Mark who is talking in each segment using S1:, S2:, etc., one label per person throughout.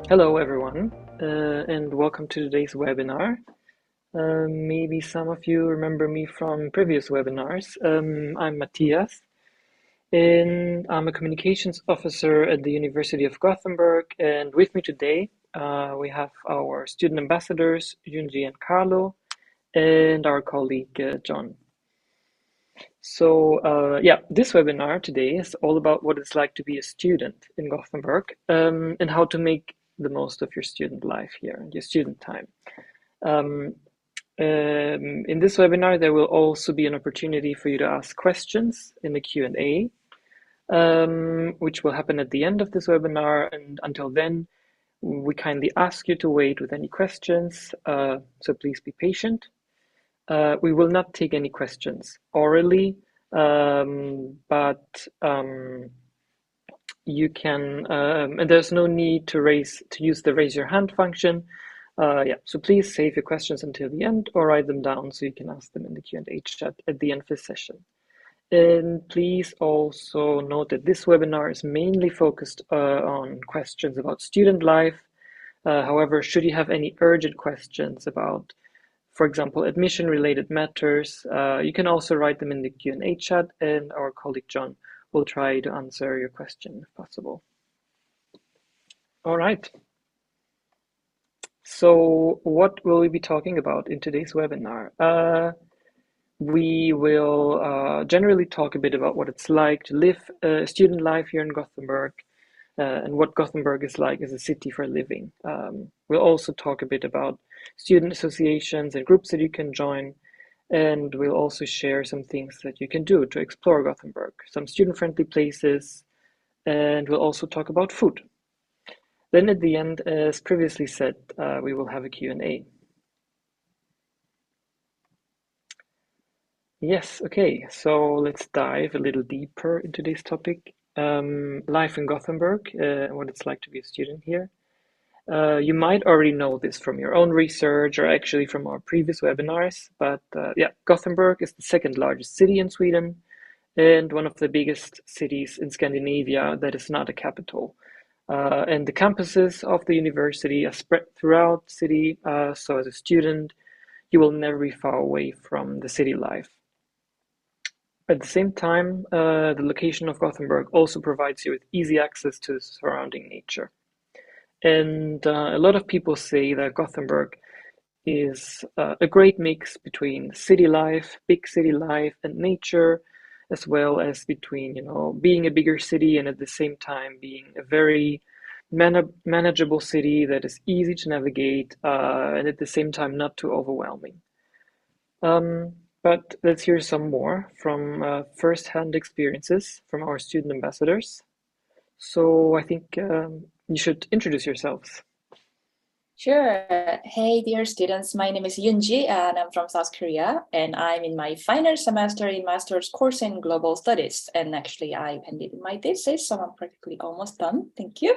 S1: Hello, everyone, and welcome to today's webinar. Maybe some of you remember me from previous webinars. I'm Matthias, and I'm a communications officer at the University of Gothenburg. And with me today, we have our student ambassadors, Yoonji and Carlo, and our colleague, John. So, this webinar today is all about what it's like to be a student in Gothenburg, and how to make the most of your student life here, your student time. Um, in this webinar, there will also be an opportunity for you to ask questions in the Q&A, which will happen at the end of this webinar. And until then, we kindly ask you to wait with any questions, so please be patient. We will not take any questions orally, but you can, and there's no need to use the raise your hand function. So please save your questions until the end or write them down so you can ask them in the Q&A chat at the end of the session. And please also note that this webinar is mainly focused on questions about student life. However, should you have any urgent questions about, for example, admission-related matters, you can also write them in the Q&A chat, and our colleague John will try to answer your question if possible. All right. So what will we be talking about in today's webinar? We will generally talk a bit about what it's like to live student life here in Gothenburg, and what Gothenburg is like as a city for living. We'll also talk a bit about student associations and groups that you can join, and we'll also share some things that you can do to explore Gothenburg, some student-friendly places, and we'll also talk about food. Then at the end, as previously said, we will have a Q&A. Yes, okay, so let's dive a little deeper into this topic. Life in Gothenburg, and what it's like to be a student here. You might already know this from your own research or actually from our previous webinars, but Gothenburg is the second largest city in Sweden and one of the biggest cities in Scandinavia that is not a capital. And the campuses of the university are spread throughout the city, so as a student, you will never be far away from the city life. At the same time, the location of Gothenburg also provides you with easy access to the surrounding nature. And a lot of people say that Gothenburg is a great mix between city life, big city life, and nature, as well as between, being a bigger city and at the same time being a very manageable city that is easy to navigate, and at the same time not too overwhelming. But let's hear some more from first-hand experiences from our student ambassadors. So I think you should introduce yourselves.
S2: Sure. Hey, dear students. My name is Yoonji, and I'm from South Korea, and I'm in my final semester in master's course in global studies. And actually, I handed in my thesis, so I'm practically almost done. Thank you.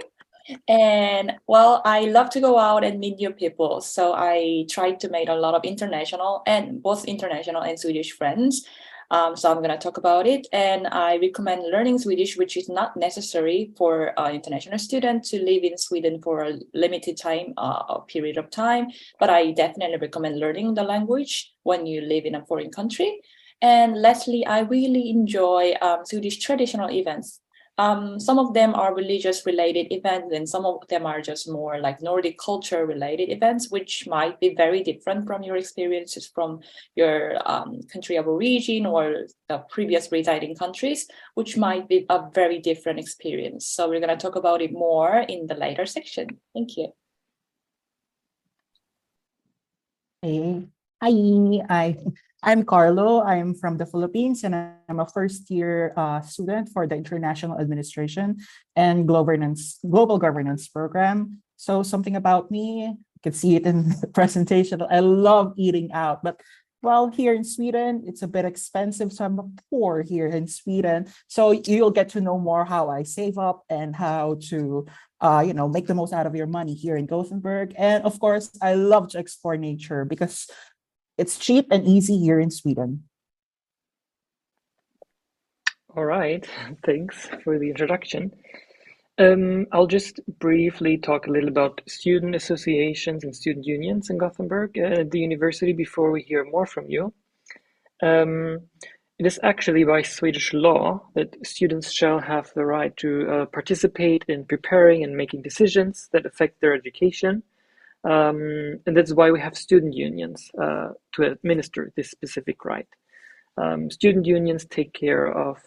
S2: And well, I love to go out and meet new people. So I tried to make a lot of both international and Swedish friends. So I'm going to talk about it. And I recommend learning Swedish, which is not necessary for an international student to live in Sweden for a limited time, period of time. But I definitely recommend learning the language when you live in a foreign country. And lastly, I really enjoy Swedish traditional events. Some of them are religious related events, and some of them are just more like Nordic culture related events, which might be very different from your experiences from your country of origin or the previous residing countries, which might be a very different experience. So we're going to talk about it more in the later section. Thank you.
S3: Hey, I'm Carlo. I'm from the Philippines, and I'm a first-year student for the International Administration and Global Governance program. So something about me, you can see it in the presentation. I love eating out, but well, here in Sweden, it's a bit expensive, so I'm poor here in Sweden. So you'll get to know more how I save up and how to make the most out of your money here in Gothenburg. And of course, I love to explore nature because it's cheap and easy here in Sweden.
S1: All right, thanks for the introduction. I'll just briefly talk a little about student associations and student unions in Gothenburg at the university before we hear more from you. Um, it is actually by Swedish law that students shall have the right to participate in preparing and making decisions that affect their education. And that's why we have student unions to administer this specific right. Student unions take care of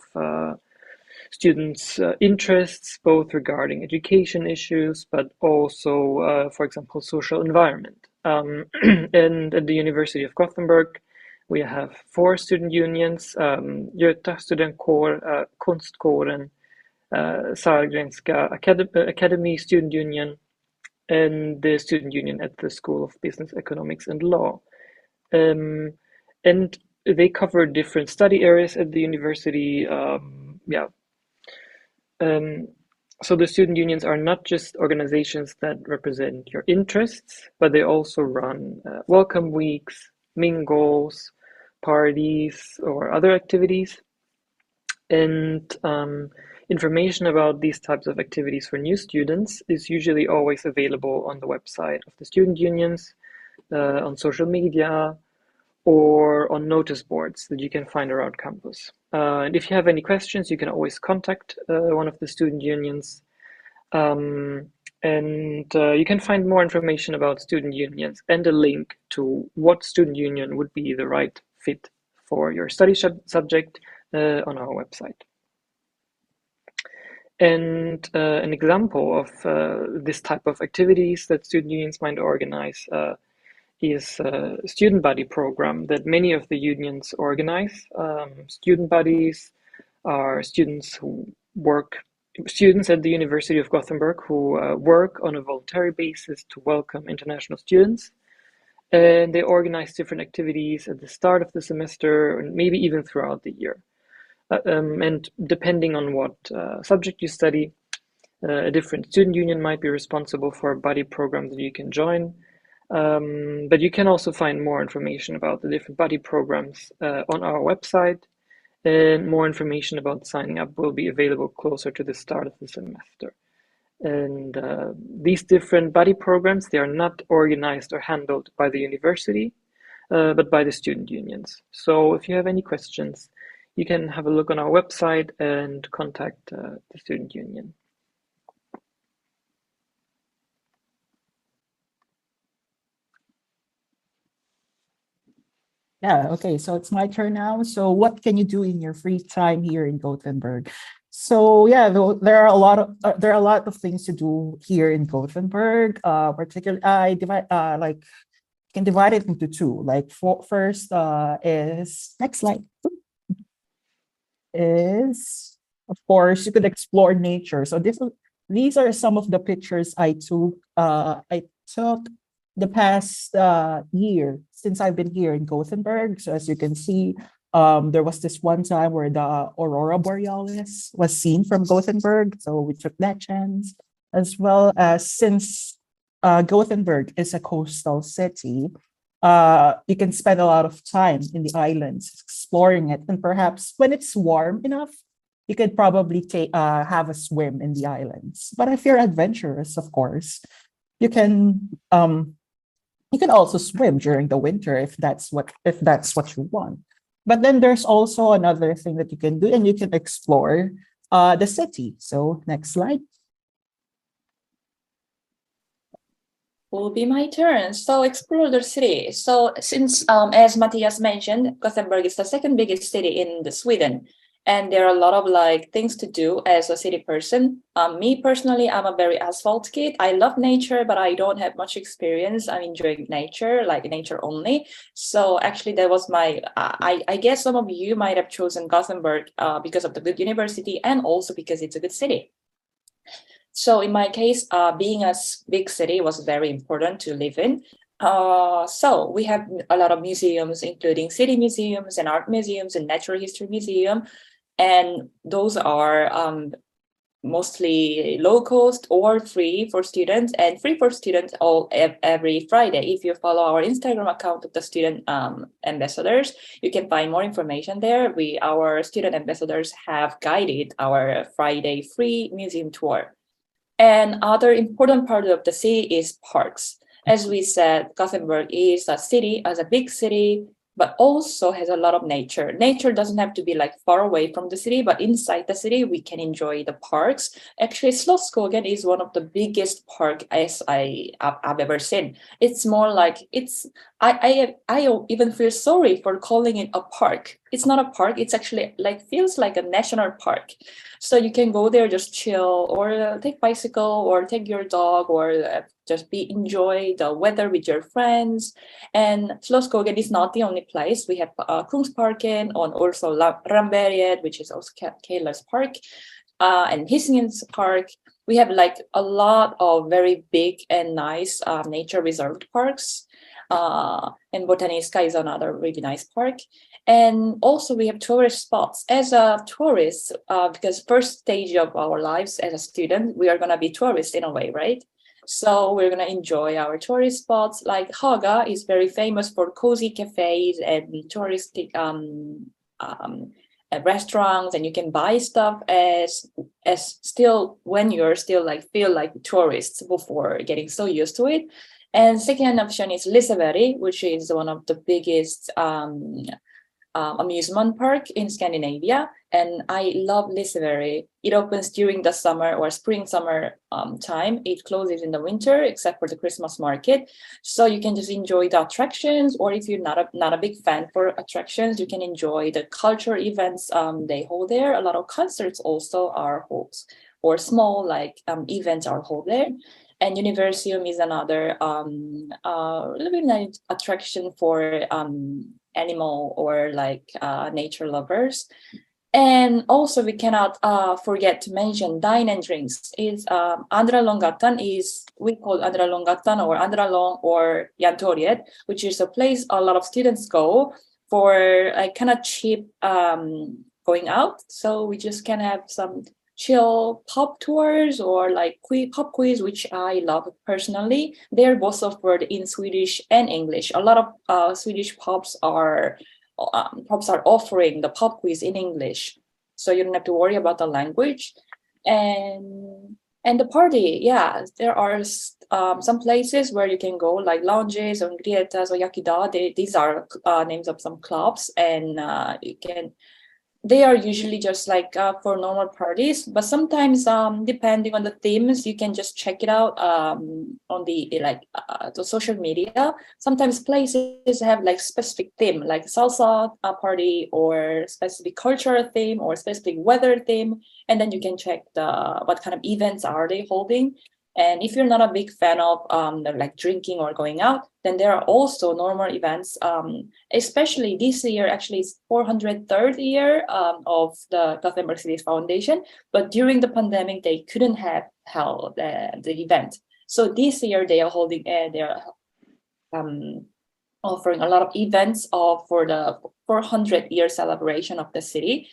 S1: students' interests, both regarding education issues, but also, for example, social environment. And at the University of Gothenburg, we have 4 student unions, Göta studentkår, Konstkåren, Sahlgrenska Academy Student Union, and the student union at the School of Business, Economics and Law. And they cover different study areas at the university. So the student unions are not just organizations that represent your interests, but they also run welcome weeks, mingles, parties, or other activities. And information about these types of activities for new students is usually always available on the website of the student unions, on social media, or on notice boards that you can find around campus. And if you have any questions, you can always contact one of the student unions. And you can find more information about student unions and a link to what student union would be the right fit for your study subject on our website. And an example of this type of activities that student unions might organize is a student buddy program that many of the unions organize. Student buddies are students at the University of Gothenburg who work on a voluntary basis to welcome international students. And they organize different activities at the start of the semester and maybe even throughout the year. And depending on what subject you study, a different student union might be responsible for a buddy program that you can join. But you can also find more information about the different buddy programs on our website, and more information about signing up will be available closer to the start of the semester. And these different buddy programs, they are not organized or handled by the university, but by the student unions. So if you have any questions, you can have a look on our website and contact the student union.
S3: Yeah, okay, so it's my turn now. So what can you do in your free time here in Gothenburg? So yeah, there are a lot of things to do here in Gothenburg. Particularly, I divide like can divide it into two. Like first is next slide is of course you could explore nature. So these are some of the pictures I took. I took the past year since I've been here in Gothenburg. So as you can see, there was this one time where the aurora borealis was seen from Gothenburg. So we took that chance, as well as since Gothenburg is a coastal city, you can spend a lot of time in the islands exploring it. And perhaps when it's warm enough, you could probably have a swim in the islands. But if you're adventurous, of course, you can also swim during the winter if that's what you want. But then there's also another thing that you can do, and you can explore the city. So next slide.
S2: Will be my turn. So explore the city. So since, as Matthias mentioned, Gothenburg is the second biggest city in Sweden. And there are a lot of things to do as a city person. Me personally, I'm a very asphalt kid. I love nature, but I don't have much experience. I'm enjoying nature, like nature only. So actually that was my, I guess some of you might have chosen Gothenburg because of the good university and also because it's a good city. So in my case, being a big city was very important to live in. So we have a lot of museums, including city museums and art museums and natural history museum. And those are mostly low cost or free for students, and free for students every Friday. If you follow our Instagram account of the student ambassadors, you can find more information there. Our student ambassadors have guided our Friday free museum tour. And other important part of the city is parks. As we said, Gothenburg is a city, as a big city, but also has a lot of nature. Nature doesn't have to be like far away from the city, but inside the city, we can enjoy the parks. Actually, Slottsskogen is one of the biggest park I've ever seen. It's more like I even feel sorry for calling it a park. It's not a park. It's actually like feels like a national park. So you can go there, just chill, or take bicycle, or take your dog, or just enjoy the weather with your friends. And Slottsskogen is not the only place. We have Kungsparken, and also Ramberget, which is also Kayla's Park, and Hisingen's Park. We have like a lot of very big and nice nature reserved parks. And Botaniska is another really nice park. And also we have tourist spots. As a tourist, because first stage of our lives as a student, we are going to be tourists in a way, right? So we're going to enjoy our tourist spots. Like Haga is very famous for cozy cafes and touristic restaurants, and you can buy stuff as still when you're still like feel like tourists before getting so used to it. And second option is Liseberg, which is one of the biggest amusement park in Scandinavia. And I love Liseberg. It opens during the summer or summer time. It closes in the winter, except for the Christmas market. So you can just enjoy the attractions, or if you're not a big fan for attractions, you can enjoy the cultural events they hold there. A lot of concerts also are held, or small like events are held there. And Universium is another little bit nice attraction for animal or like nature lovers. And also we cannot forget to mention dine and drinks. Is Andra Långgatan is, we call Andra Långgatan or Andra Lång or Jantoriet, which is a place a lot of students go for like kind of cheap going out. So we just can have some chill pub tours or like pub quiz, which I love personally. They're both offered in Swedish and English. A lot of Swedish pubs are offering the pub quiz in English, so you don't have to worry about the language. And the party, yeah, there are some places where you can go, like lounges or grietas or yakida. These are names of some clubs, and they are usually just like for normal parties, but sometimes depending on the themes, you can just check it out on the social media. Sometimes places have like specific theme, like salsa party, or specific cultural theme, or specific weather theme, and then you can check what kind of events are they holding. And if you're not a big fan of like drinking or going out, then there are also normal events. Especially this year, actually, it's 403rd year of the Gothenburg City Foundation. But during the pandemic, they couldn't have held the event. So this year they are holding, they're offering a lot of events for the 400-year celebration of the city.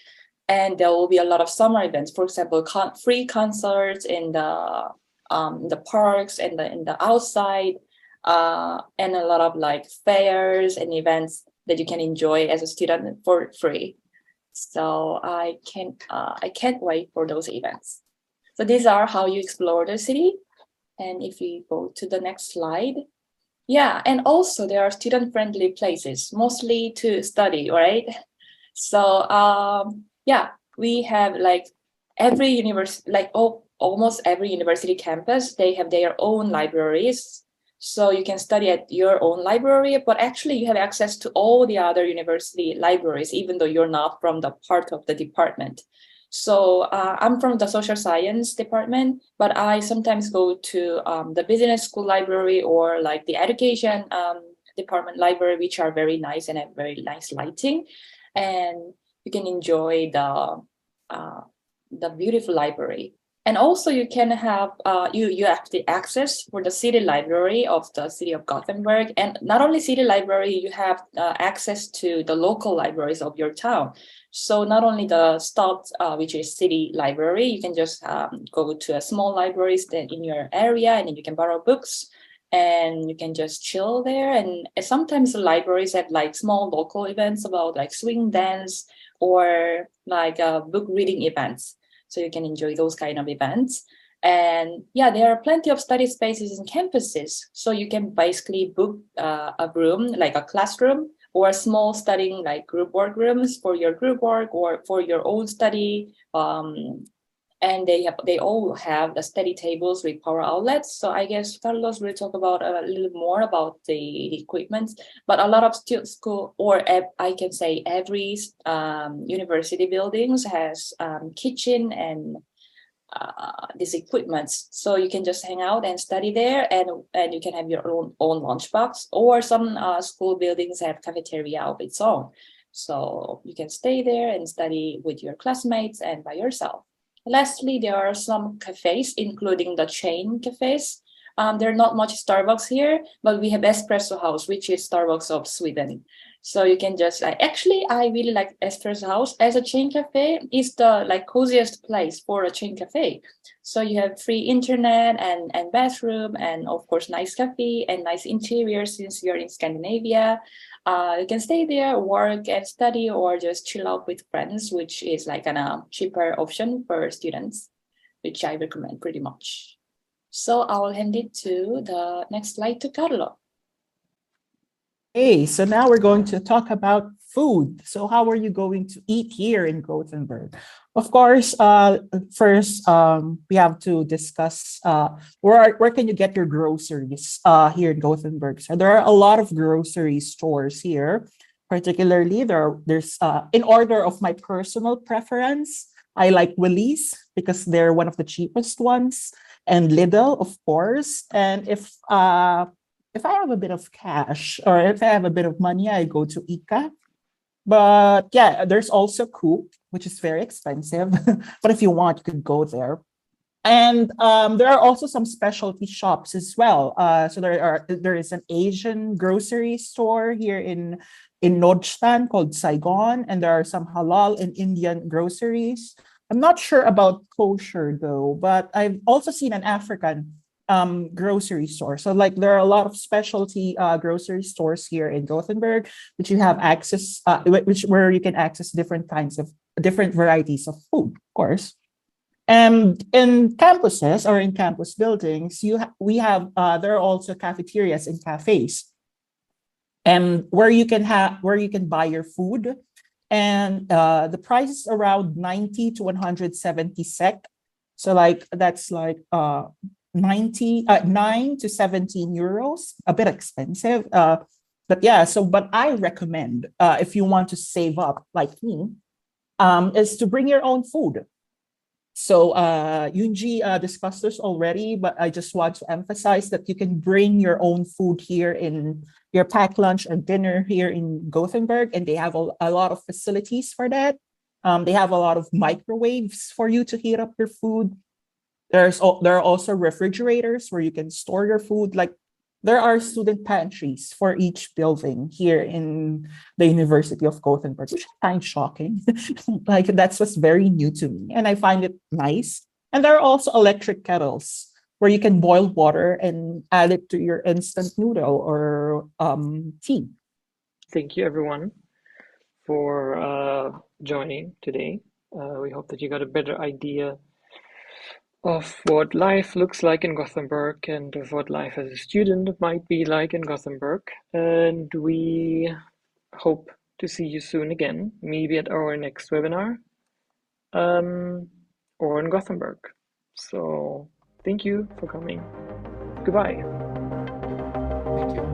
S2: And there will be a lot of summer events. For example, free concerts in the parks and in the outside, and a lot of like fairs and events that you can enjoy as a student for free. So I can't wait for those events. So these are how you explore the city. And if we go to the next slide, yeah, and also there are student-friendly places, mostly to study, right? So yeah, we have like every university, like almost every university campus, they have their own libraries. So you can study at your own library, but actually you have access to all the other university libraries, even though you're not from the part of the department. So I'm from the social science department, but I sometimes go to the business school library, or like the education department library, which are very nice and have very nice lighting. And you can enjoy the beautiful library. And also you can have, you have the access for the city library of the city of Gothenburg. And not only city library, you have access to the local libraries of your town. So not only the Stad, which is city library, you can just go to a small library in your area, and then you can borrow books and you can just chill there. And sometimes the libraries have like small local events about like swing dance or like book reading events. So you can enjoy those kind of events. And yeah, there are plenty of study spaces in campuses. So you can basically book a room, like a classroom, or a small studying like group work rooms for your group work or for your own study. And they all have the study tables with power outlets. So I guess Carlos will talk about a little more about the equipment. But a lot of school, or I can say every university buildings has kitchen and these equipments, so you can just hang out and study there, and you can have your own lunchbox, or some school buildings have cafeteria of its own, so you can stay there and study with your classmates and by yourself. Lastly, there are some cafes, including the chain cafes. There are not much Starbucks here, but we have Espresso House, which is Starbucks of Sweden. So you can just actually, I really like Espresso House as a chain cafe. It's the coziest place for a chain cafe. So you have free internet and bathroom, and of course nice coffee and nice interior since you're in Scandinavia. You can stay there, work and study, or just chill out with friends, which is like a cheaper option for students, which I recommend pretty much. So I'll hand it to the next slide to Carlo.
S3: Hey, so now we're going to talk about food. So how are you going to eat here in Gothenburg? Of course, first we have to discuss where can you get your groceries here in Gothenburg. So there are a lot of grocery stores here. Particularly, there's in order of my personal preference, I like Willie's because they're one of the cheapest ones, and Lidl, of course. And if I have a bit of cash or if I have a bit of money, I go to Ika. But yeah, there's also Coop, which is very expensive. But if you want, you could go there. And there are also some specialty shops as well. So there is an Asian grocery store here in Nordstan called Saigon, and there are some halal and Indian groceries. I'm not sure about kosher though, but I've also seen an African grocery store. So there are a lot of specialty grocery stores here in Gothenburg, which you have access, where you can access different varieties of food, of course. And in campuses or in campus buildings, there are also cafeterias and cafes, and where you can buy your food, and the price is around 90 to 170 SEK. So that's 9 to 17 euros, a bit expensive. But I recommend, if you want to save up like me, is to bring your own food. So Yoonji discussed this already, but I just want to emphasize that you can bring your own food here in your packed lunch and dinner here in Gothenburg, and they have a lot of facilities for that. They have a lot of microwaves for you to heat up your food. There are also refrigerators where you can store your food. There are student pantries for each building here in the University of Gothenburg, which is kind of shocking. That's what's very new to me, and I find it nice. And there are also electric kettles where you can boil water and add it to your instant noodle or tea.
S1: Thank you, everyone, for joining today. We hope that you got a better idea of what life looks like in Gothenburg and of what life as a student might be like in Gothenburg. And we hope to see you soon again, maybe at our next webinar, or in Gothenburg. So thank you for coming. Goodbye.
S3: Thank you.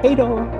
S3: Hej då!